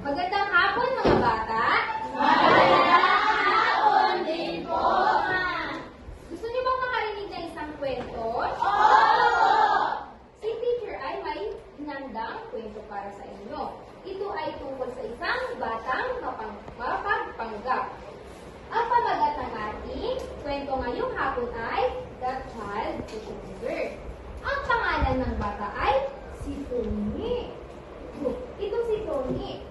Magandang hapon mga bata! Magandang hapon din po, Ma! Gusto niyo bang makarinig na isang kwento? Oo! Si Teacher ay may inandang kwento para sa inyo. Ito ay tungkol sa isang batang mapagpanggap. Ang pamagat ng ating kwento ngayong hapon ay The Child Pushover. Ang pangalan ng bata ay si Tony. Ito si Tony.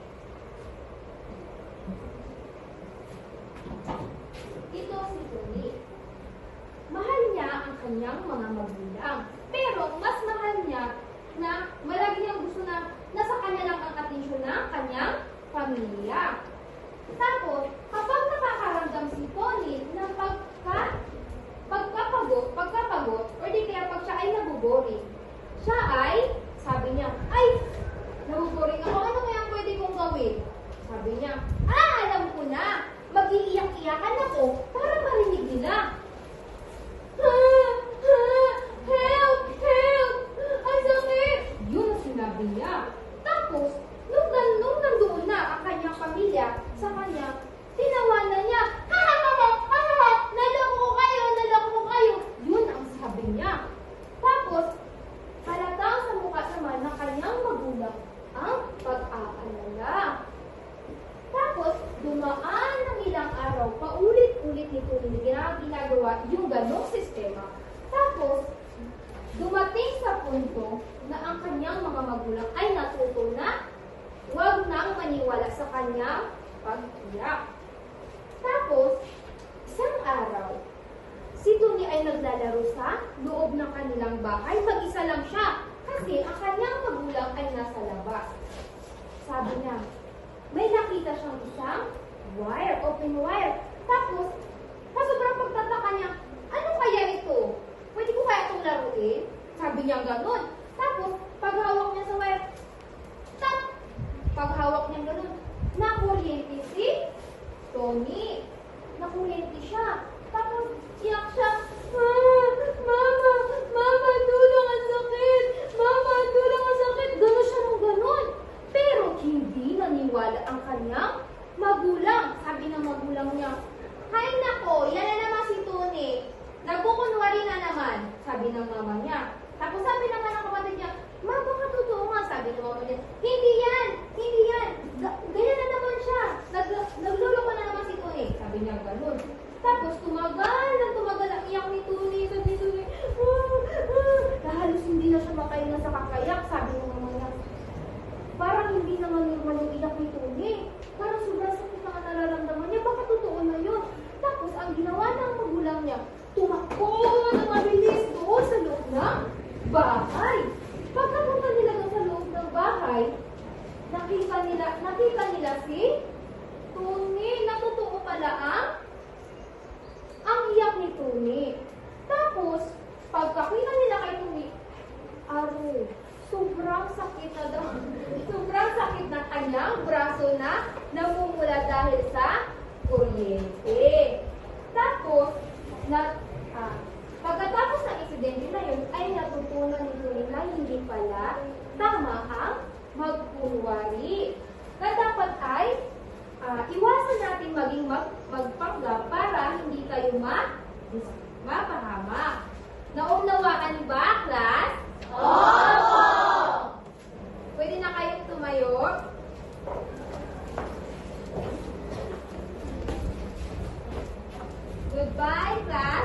Ito si Tony. Mahal niya ang kanyang mga magulang. Pero mas mahal niya na malagi niyang gusto na nasa kanya lang ang atensyon ng kanyang pamilya. Tapos, kapag nakakaramdam si Tony ng pagkapagod, o di kaya pag siya ay nabuboring, siya ay, sabi niya, ay, nabuboring ako, ano kaya pwede kong gawin? Sabi niya, alam ko na, mag-iiyak-iyakan ako para marinig nila. Help! Help! Ang sakit! Yun ang sinabi niya. Tapos, nung nandoon na ang kanyang pamilya sa kanya, tinawanan niya, naloko ko kayo. Yun ang sabi niya. Tapos, halatang sa mukha naman ng kanyang magulang ang pag-aalala. Tapos, dumaan ng ilang araw, paulit-ulit nito ginagawa yung ganong sistema. Tapos, dumating sa punto na ang kanyang mga magulang ay natuto na huwag nang maniwala sa kanyang pag-iyak. Tapos, isang araw, si Tony ay naglalaro sa loob ng kanilang bahay. Mag-isa lang siya kasi ang kanyang magulang ay nasa labas. Sabi niya, may nakita siyang isang wire, open wire. Tapos, sa sobrang pagtataka niya, ano kaya ito? Pwede ko kaya itong laruin? Sabi niya gano'n. Tapos, paghawak niya sa wire, tap! Paghawak niya gano'n, nakuryente si Tony. Nakuryente siya. Tapos, iyak siya, Mama, tulong, ang sakit! Mama, tulong, ang sakit! Gano'n siya nung gano'n. Pero hindi naniwala ang kanyang magulang. Sabi ng magulang niya, hay nako, yan na naman si Tony. Nagkukunwari na naman, sabi ng mama niya. Tapos sabi naman ng kapatid niya, Ma, baka totoo nga, sabi ng mama niya. Hindi yan. Ganyan na naman siya. Nagluloko na naman si Tony. Sabi niya ganun. Tapos tumagal ang iyak ni Tony. Sabi ni Tony, halos hindi na siya makahinga sa kakayak, sabi ng mama niya. Parang hindi naman normal yung iyak ni Tony. Parang sobrang sakit na nararamdaman niya. Baka totoo na yun. Tapos ang ginawa ng magulang niya, tumakbo na mabilis doon sa loob ng bahay. Pagkapunta nila doon sa loob ng bahay, nakita nila si Tony. Natotoo pala ang iyak ni Tony. Tapos, pagkakita nila kay Tony, sobrang sakit na daw. Sobrang sakit na kanyang braso na namumula dahil sa kuryente. Tapos, pagkatapos ng insidente na yun, ay natutunan ni Tony na hindi pala tama ang magkunwari. Na dapat ay iwasan natin maging magpanggap para hindi tayo mapahamak. Naunawaan niyo ba, class? Opo! Pwede na kayong tumayo. Goodbye, class.